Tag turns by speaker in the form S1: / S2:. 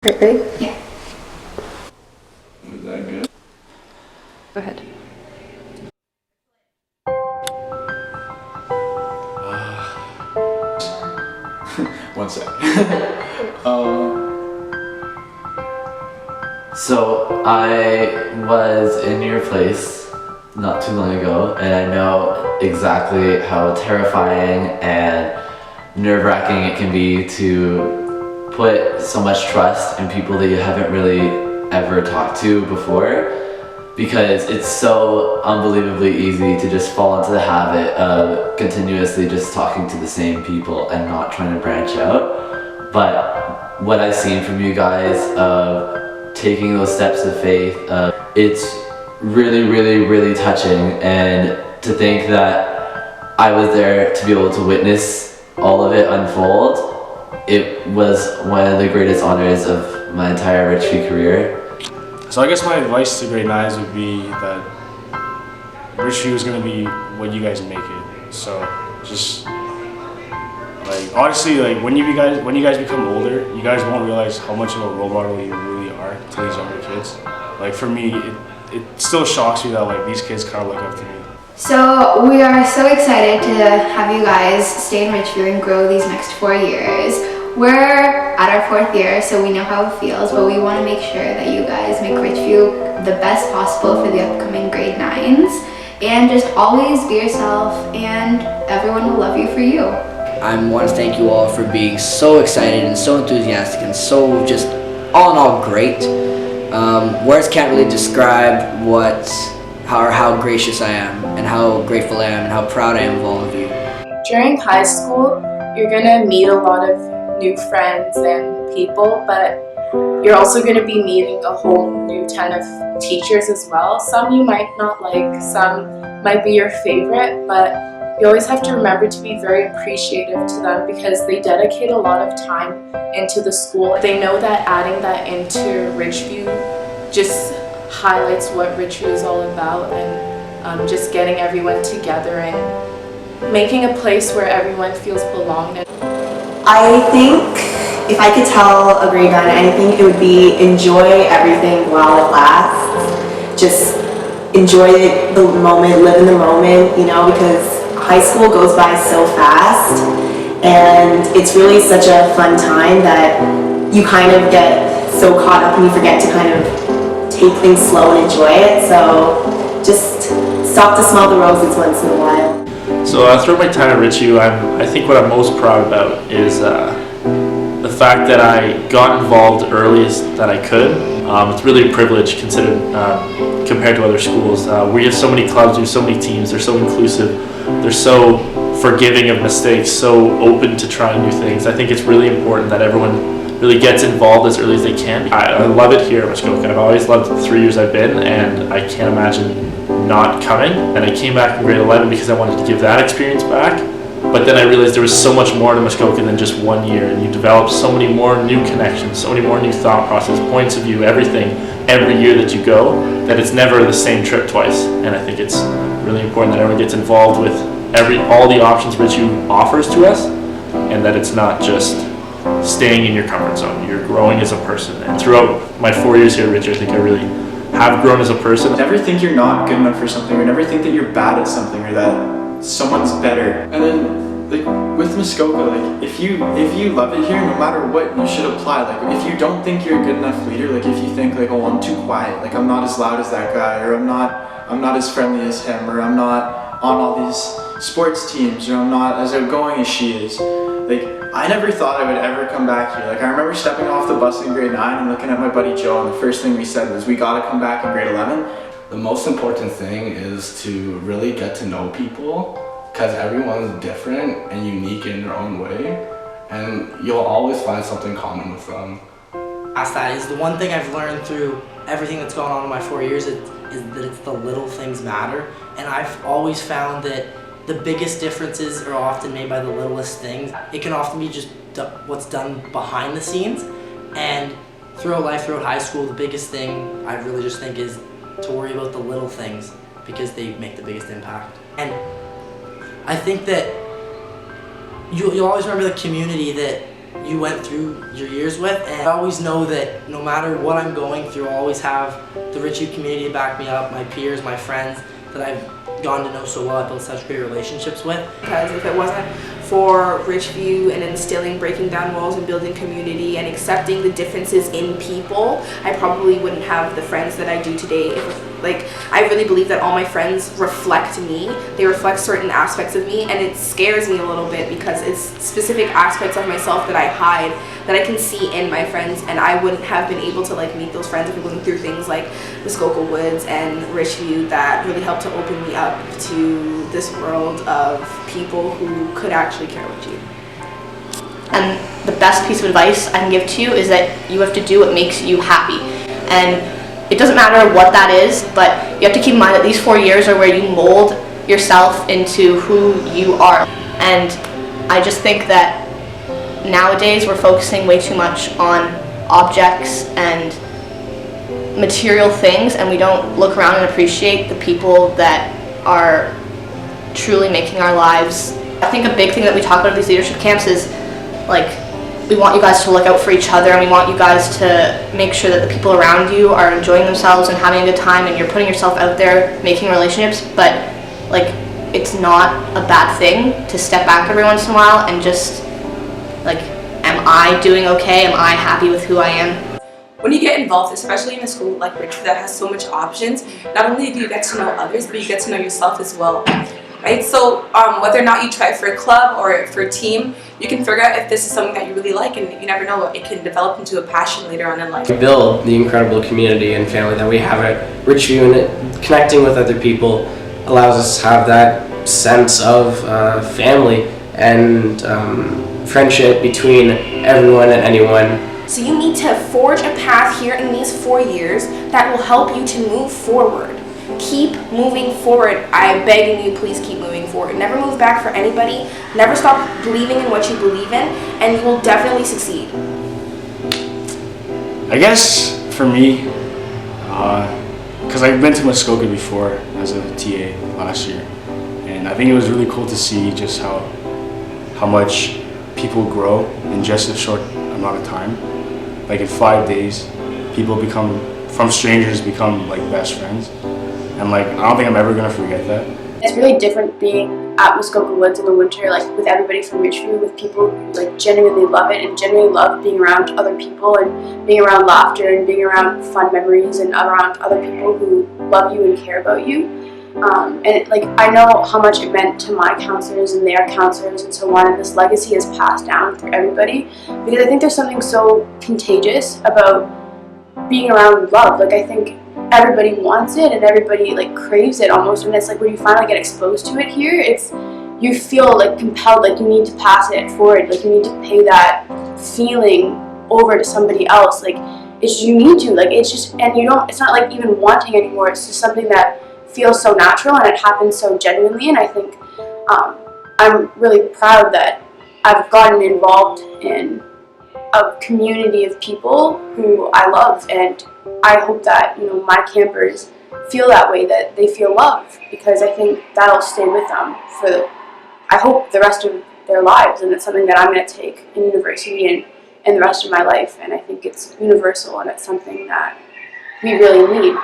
S1: Right, ready?
S2: Yeah.
S3: Was that good?
S1: Go ahead.
S3: One sec.
S4: So I was in your place not too long ago, and I know exactly how terrifying and nerve-wracking it can be to put so much trust in people that you haven't really ever talked to before, because it's so unbelievably easy to just fall into the habit of continuously just talking to the same people and not trying to branch out. But what I've seen from you guys of taking those steps of faith, it's really touching, and to think that I was there to be able to witness all of it unfold, it was one of the greatest honors of my entire Richview career.
S5: So I guess my advice to grade 9s would be that Richview is going to be what you guys make it. So just like honestly, like when you guys become older, you guys won't realize how much of a role model you really are to these younger kids. Like for me, it still shocks me that like these kids kind of look up to me.
S2: So we are so excited to have you guys stay in Richview and grow these next 4 years. We're at our 4th year, so we know how it feels, but we want to make sure that you guys make Richview the best possible for the upcoming grade 9s. And just always be yourself, and everyone will love you for you.
S6: I want to thank you all for being so excited and so enthusiastic and so just all in all great. Words can't really describe how gracious I am and how grateful I am and how proud I am of all of you.
S7: During high school, you're gonna meet a lot of new friends and people, but you're also gonna be meeting a whole new ton of teachers as well. Some you might not like, some might be your favorite, but you always have to remember to be very appreciative to them because they dedicate a lot of time into the school. They know that adding that into Richview just highlights what Richview is all about, and just getting everyone together and making a place where everyone feels belonged.
S1: I think if I could tell a grade 9 anything, it would be enjoy everything while it lasts. Just enjoy the moment, live in the moment, you know, because high school goes by so fast, and it's really such a fun time that you kind of get so caught up and you forget to kind of take things slow and enjoy it. So just stop to smell the roses once in a while.
S5: So throughout my time at Richview, I think what I'm most proud about is the fact that I got involved early as that I could. It's really a privilege considered compared to other schools. We have so many clubs, we have so many teams, they're so inclusive, they're so forgiving of mistakes, so open to trying new things. I think it's really important that everyone really gets involved as early as they can. I love it here at Muskoka. I've always loved the 3 years I've been, and I can't imagine not coming. And I came back in grade 11 because I wanted to give that experience back. But then I realized there was so much more to Muskoka than just 1 year, and you develop so many more new connections, so many more new thought process, points of view, everything, every year that you go, that it's never the same trip twice. And I think it's really important that everyone gets involved with all the options Richview offers to us, and that it's not just staying in your comfort zone. You're growing as a person. And throughout my 4 years here at Richview, I think I really have grown as a person.
S3: Never think you're not good enough for something, or never think that you're bad at something, or that someone's better. And then, like with Muskoka, like if you love it here, no matter what, you should apply. Like if you don't think you're a good enough leader, like if you think like, oh, I'm too quiet, like I'm not as loud as that guy, or I'm not as friendly as him, or I'm not on all these sports teams, or I'm not as outgoing as she is. Like I never thought I would ever come back here. Like I remember stepping off the bus in grade 9 and looking at my buddy Joe, and the first thing we said was, we gotta come back in grade 11.
S8: The most important thing is to really get to know people, because everyone's different and unique in their own way, and you'll always find something common with them.
S6: That is the one thing I've learned through everything that's gone on in my 4 years is that it's the little things matter, and I've always found that the biggest differences are often made by the littlest things. It can often be just what's done behind the scenes, and throughout life, throughout high school, the biggest thing I really just think is to worry about the little things, because they make the biggest impact. And I think that you'll always remember the community that you went through your years with. And I always know that no matter what I'm going through, I'll always have the Richview community to back me up, my peers, my friends that I've gotten to know so well, I've built such great relationships with.
S1: Because if it wasn't for Richview and instilling breaking down walls and building community and accepting the differences in people, I probably wouldn't have the friends that I do today. I really believe that all my friends reflect me. They reflect certain aspects of me, and it scares me a little bit because it's specific aspects of myself that I hide that I can see in my friends, and I wouldn't have been able to meet those friends if we went through things like Muskoka Woods and Richview that really helped to open me up to this world of people who could actually care about you.
S9: And the best piece of advice I can give to you is that you have to do what makes you happy. And it doesn't matter what that is, but you have to keep in mind that these 4 years are where you mold yourself into who you are. And I just think that nowadays we're focusing way too much on objects and material things, and we don't look around and appreciate the people that are truly making our lives. I think a big thing that we talk about at these leadership camps is we want you guys to look out for each other, and we want you guys to make sure that the people around you are enjoying themselves and having a good time, and you're putting yourself out there making relationships. But it's not a bad thing to step back every once in a while and just am I doing okay? Am I happy with who I am?
S1: When you get involved, especially in a school like Richview that has so much options, not only do you get to know others, but you get to know yourself as well. Right? So whether or not you try for a club or for a team, you can figure out if this is something that you really like, and you never know, it can develop into a passion later on in life.
S10: We build the incredible community and family that we have at Richview, and connecting with other people allows us to have that sense of family and friendship between everyone and anyone.
S1: So you need to forge a path here in these 4 years that will help you to move forward. Keep moving forward. I'm begging you, please keep moving forward. Never move back for anybody. Never stop believing in what you believe in, and you will definitely succeed.
S3: I guess for me, because I've been to Muskoka before as a TA last year, and I think it was really cool to see just how much people grow in just a short amount of time. In 5 days, people from strangers become best friends. And I don't think I'm ever gonna forget that.
S11: It's really different being at Muskoka Woods in the winter, with everybody from Richview, with people who genuinely love it and genuinely love being around other people and being around laughter and being around fun memories and around other people who love you and care about you. I know how much it meant to my counselors and their counselors and so on, and this legacy is passed down through everybody, because I think there's something so contagious about being around love. I think everybody wants it and everybody craves it almost, and it's when you finally get exposed to it here, you feel compelled, you need to pass it forward, you need to pay that feeling over to somebody else. You need to, it's just, and it's not even wanting anymore, it's just something that feels so natural and it happens so genuinely. And I think I'm really proud that I've gotten involved in a community of people who I love, and I hope that my campers feel that way, that they feel loved, because I think that'll stay with them for I hope the rest of their lives, and it's something that I'm going to take in university and the rest of my life, and I think it's universal and it's something that we really need.